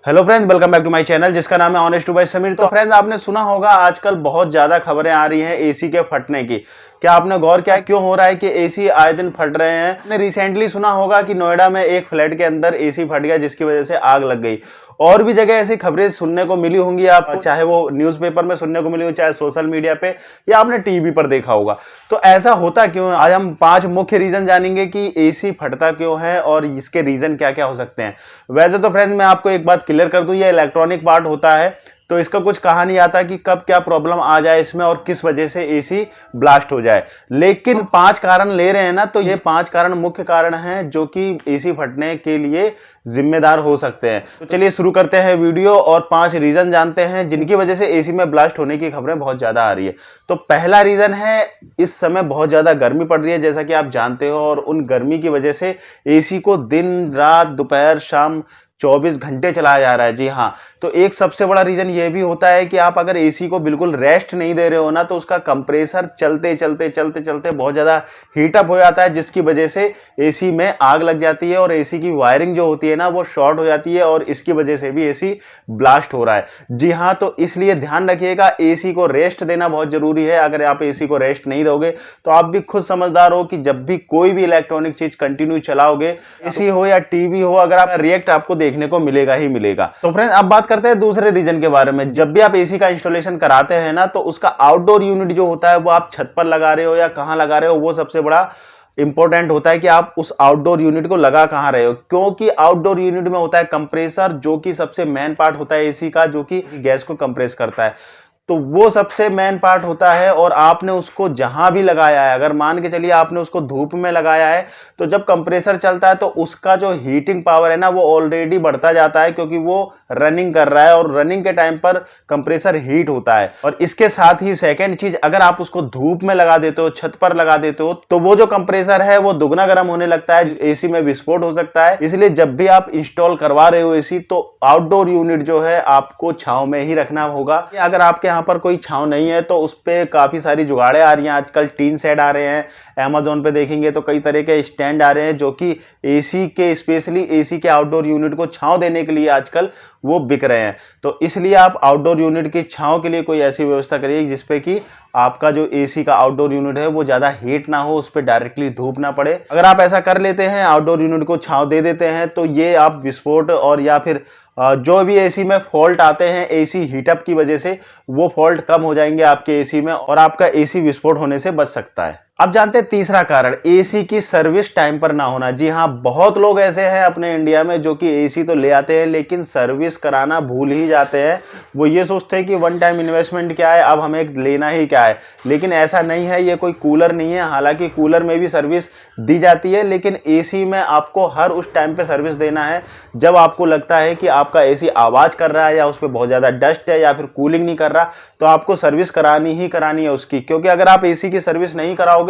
Hello friends, welcome back to my channel जिसका नाम है ऑनेस्ट टू बाय समीर। तो फ्रेंड्स, आपने सुना होगा आजकल बहुत ज्यादा खबरें आ रही हैं एसी के फटने की। क्या आपने गौर किया क्यों हो रहा है कि एसी आए दिन फट रहे हैं? आपने रिसेंटली सुना होगा कि नोएडा में एक फ्लैट के अंदर एसी फट गया जिसकी वजह से आग लग गई। और भी जगह ऐसी खबरें सुनने को मिली होंगी आपको, चाहे वो न्यूज़पेपर में सुनने को मिली हो, चाहे सोशल मीडिया पे, या आपने टीवी पर देखा होगा। तो ऐसा होता क्यों है? आज हम 5 मुख्य रीजन जानेंगे कि एसी फटता क्यों है और इसके रीजन क्या क्या हो सकते हैं। वैसे तो फ्रेंड्स, मैं आपको एक बात क्लियर कर दूं, ये इलेक्ट्रॉनिक पार्ट होता है तो इसका कुछ कहा नहीं आता कि कब क्या प्रॉब्लम आ जाए इसमें और किस वजह से एसी ब्लास्ट हो जाए। लेकिन 5 कारण ले रहे हैं ना, तो ये 5 कारण मुख्य कारण हैं जो कि एसी फटने के लिए जिम्मेदार हो सकते हैं। तो चलिए शुरू करते हैं वीडियो और 5 रीजन जानते हैं जिनकी वजह से एसी में ब्लास्ट होने की खबरें बहुत ज्यादा आ रही है। तो पहला रीजन है, इस समय बहुत ज्यादा गर्मी पड़ रही है जैसा कि आप जानते हो, और उन गर्मी की वजह से एसी को दिन रात दोपहर शाम 24 घंटे चलाया जा रहा है। जी हाँ, तो एक सबसे बड़ा रीजन ये भी होता है कि आप अगर एसी को बिल्कुल रेस्ट नहीं दे रहे हो ना, तो उसका कंप्रेसर चलते चलते चलते चलते बहुत ज्यादा हीटअप हो जाता है, जिसकी वजह से एसी में आग लग जाती है और एसी की वायरिंग जो होती है ना वो शॉर्ट हो जाती है और इसकी वजह से भी एसी ब्लास्ट हो रहा है। जी हाँ, तो इसलिए ध्यान रखिएगा, एसी को रेस्ट देना बहुत जरूरी है। अगर आप एसी को रेस्ट नहीं दोगे तो आप भी खुद समझदार हो कि जब भी कोई भी इलेक्ट्रॉनिक चीज कंटिन्यू चलाओगे, एसी हो या टीवी हो, अगर आप रिएक्ट आपको देखने को मिलेगा ही मिलेगा। तो फ्रेंड्स, अब बात करते हैं दूसरे रीजन के बारे में। जब भी आप एसी का इंस्टॉलेशन कराते हैं ना, तो उसका आउटडोर यूनिट जो होता है वो आप छत पर लगा रहे हो या कहां लगा रहे हो, वो सबसे बड़ा इंपॉर्टेंट होता है कि आप उस आउटडोर यूनिट को लगा कहां रहे हो। क्योंकि आउटडोर यूनिट में होता है कंप्रेसर, जो कि सबसे मेन पार्ट होता है एसी का, जो कि गैस को कंप्रेस करता है। तो वो सबसे मेन पार्ट होता है और आपने उसको जहां भी लगाया है, अगर मान के चलिए आपने उसको धूप में लगाया है, तो जब कंप्रेसर चलता है तो उसका जो हीटिंग पावर है ना वो ऑलरेडी बढ़ता जाता है, क्योंकि वो रनिंग कर रहा है और रनिंग के टाइम पर कंप्रेसर हीट होता है। और इसके साथ ही सेकेंड चीज, अगर आप उसको धूप में लगा देते हो, छत पर लगा देते हो, तो वो जो कंप्रेसर है वो दुगना गर्म होने लगता है, एसी में विस्फोट हो सकता है। इसलिए जब भी आप इंस्टॉल करवा रहे हो एसी, तो आउटडोर यूनिट जो है आपको छांव में ही रखना होगा। अगर आपके यहाँ पर कोई छांव नहीं है तो उस पे काफी सारी जुगाड़े आ रही हैं आजकल, टीन शेड आ रहे हैं, अमेज़न पे देखेंगे तो कई तरह के स्टैंड आ रहे हैं जो कि एसी के, स्पेशली एसी के आउटडोर यूनिट को छांव देने के लिए आजकल वो बिक रहे हैं। तो इसलिए आप आउटडोर यूनिट की छांव के लिए कोई ऐसी व्यवस्था करिए जिसपे कि आपका जो एसी का आउटडोर यूनिट है वो ज्यादा हीट ना हो, उस पर डायरेक्टली धूप ना पड़े। अगर आप ऐसा कर लेते हैं, आउटडोर यूनिट को छांव दे देते हैं, तो ये आप विस्फोट और या फिर जो भी एसी में फॉल्ट आते हैं एसी हीटअप की वजह से, वो फॉल्ट कम हो जाएंगे आपके एसी में और आपका एसी विस्फोट होने से बच सकता है। अब जानते हैं तीसरा कारण, एसी की सर्विस टाइम पर ना होना। जी हाँ, बहुत लोग ऐसे हैं अपने इंडिया में जो कि एसी तो ले आते हैं लेकिन सर्विस कराना भूल ही जाते हैं। वो ये सोचते हैं कि वन टाइम इन्वेस्टमेंट क्या है, अब हमें लेना ही क्या है। लेकिन ऐसा नहीं है, ये कोई कूलर नहीं है। हालांकि कूलर में भी सर्विस दी जाती है, लेकिन एसी में आपको हर उस टाइम पे सर्विस देना है जब आपको लगता है कि आपका एसी आवाज कर रहा है या उस पर बहुत ज्यादा डस्ट है या फिर कूलिंग नहीं कर रहा, तो आपको सर्विस करानी ही करानी है उसकी। क्योंकि अगर आप एसी की सर्विस नहीं कराओगे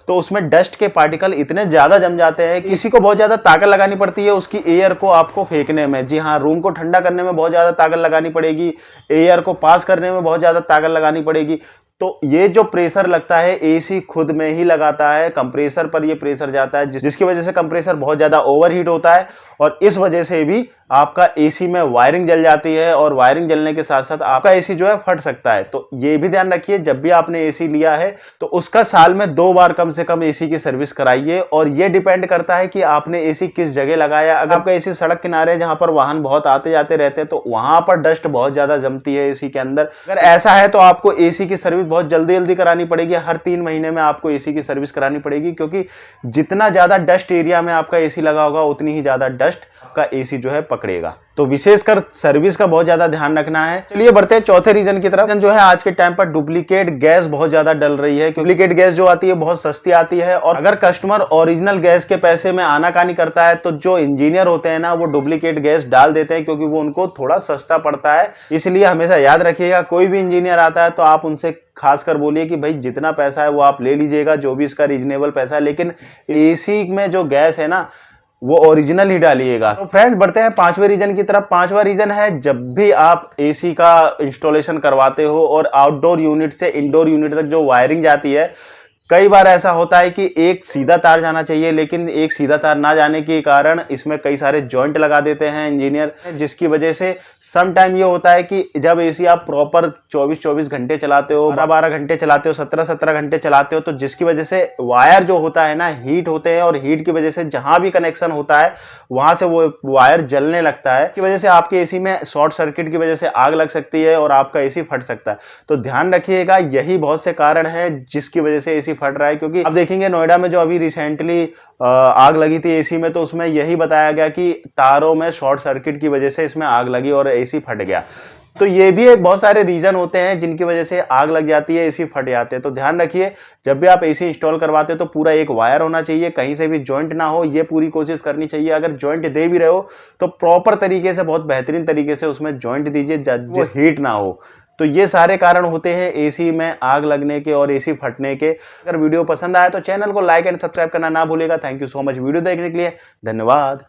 तो उसमें डस्ट के पार्टिकल इतने ज्यादा जम जाते हैं कि किसी को बहुत ज्यादा ताकत लगानी पड़ती है उसकी एयर को आपको फेंकने में। जी हाँ, रूम को ठंडा करने में बहुत ज्यादा ताकत लगानी पड़ेगी, एयर को पास करने में बहुत ज्यादा ताकत लगानी पड़ेगी। तो ये जो प्रेशर लगता है एसी खुद में ही लगाता है, कंप्रेसर पर ये प्रेशर जाता है, जिसकी वजह से कंप्रेसर बहुत ज्यादा ओवरहीट होता है और इस वजह से भी आपका एसी में वायरिंग जल जाती है और वायरिंग जलने के साथ साथ आपका एसी जो है फट सकता है। तो ये भी ध्यान रखिए, जब भी आपने एसी लिया है तो उसका साल में 2 बार कम से कम एसी की सर्विस कराइए। और ये डिपेंड करता है कि आपने एसी किस जगह लगाया। अगर आपका एसी सड़क किनारे है जहां पर वाहन बहुत आते जाते रहते हैं तो वहां पर डस्ट बहुत ज्यादा जमती है एसी के अंदर। अगर ऐसा है तो आपको एसी की सर्विस बहुत जल्दी जल्दी करानी पड़ेगी। हर 3 महीने में आपको एसी की सर्विस करानी पड़ेगी, क्योंकि जितना ज्यादा डस्ट एरिया में आपका एसी लगा होगा उतनी ही ज्यादा डस्ट आपका एसी जो है पकड़ेगा। तो विशेषकर सर्विस का बहुत ज्यादा ध्यान रखना है। चलिए बढ़ते हैं चौथे रीजन की तरफ। जो है आज के टाइम पर डुप्लीकेट गैस बहुत ज्यादा डल रही है। डुप्लीकेट गैस जो आती है बहुत सस्ती आती है और अगर कस्टमर ओरिजिनल गैस के पैसे में आनाकानी करता है तो जो इंजीनियर होते हैं ना वो डुप्लीकेट गैस डाल देते हैं, क्योंकि वो उनको थोड़ा सस्ता पड़ता है। इसलिए हमेशा याद रखिएगा, कोई भी इंजीनियर आता है तो आप उनसे खासकर बोलिए कि भाई जितना पैसा है वो आप ले लीजिएगा, जो भी इसका रीजनेबल पैसा है, लेकिन एसी में जो गैस है ना वो ओरिजिनल ही डालिएगा। तो फ्रेंड्स बढ़ते हैं 5वें रीजन की तरफ। 5वां रीजन है, जब भी आप एसी का इंस्टॉलेशन करवाते हो और आउटडोर यूनिट से इंडोर यूनिट तक जो वायरिंग जाती है, कई बार ऐसा होता है कि एक सीधा तार जाना चाहिए, लेकिन एक सीधा तार ना जाने के कारण इसमें कई सारे जॉइंट लगा देते हैं इंजीनियर, जिसकी वजह से सम टाइम ये होता है कि जब एसी आप प्रॉपर 24-24 घंटे चलाते हो, 12-12 घंटे चलाते हो, 17-17 घंटे चलाते हो, तो जिसकी वजह से वायर जो होता है ना, हीट होते हैं और हीट की वजह से जहां भी कनेक्शन होता है वहां से वो वायर जलने लगता है, की वजह से आपके एसी में शॉर्ट सर्किट की वजह से आग लग सकती है और आपका एसी फट सकता है। तो ध्यान रखिएगा, यही बहुत से कारण है जिसकी वजह से एसी फट रहा है। क्योंकि आप देखेंगे नोएडा में जो अभी रिसेंटली आग लगी थी एसी में, तो उसमें यही बताया गया कि तारों में शॉर्ट सर्किट की वजह से इसमें आग लगी और एसी फट गया। तो ये भी एक बहुत सारे रीजन होते हैं जिनकी वजह से आग लग जाती है, एसी फट जाते हैं। तो ध्यान रखिए, जब भी आप एसी इंस्टॉल करवाते हो तो पूरा एक वायर होना चाहिए, कहीं से भी जॉइंट ना हो, ये पूरी कोशिश करनी चाहिए। अगर जॉइंट दे भी रहे हो तो प्रॉपर तरीके से, बहुत बेहतरीन तरीके से उसमें जॉइंट दीजिए, जो हीट ना हो। तो ये सारे कारण होते हैं एसी में आग लगने के और एसी फटने के। अगर वीडियो पसंद आया तो चैनल को लाइक एंड सब्सक्राइब करना ना भूलेगा। Thank you so much video देखने के लिए, धन्यवाद।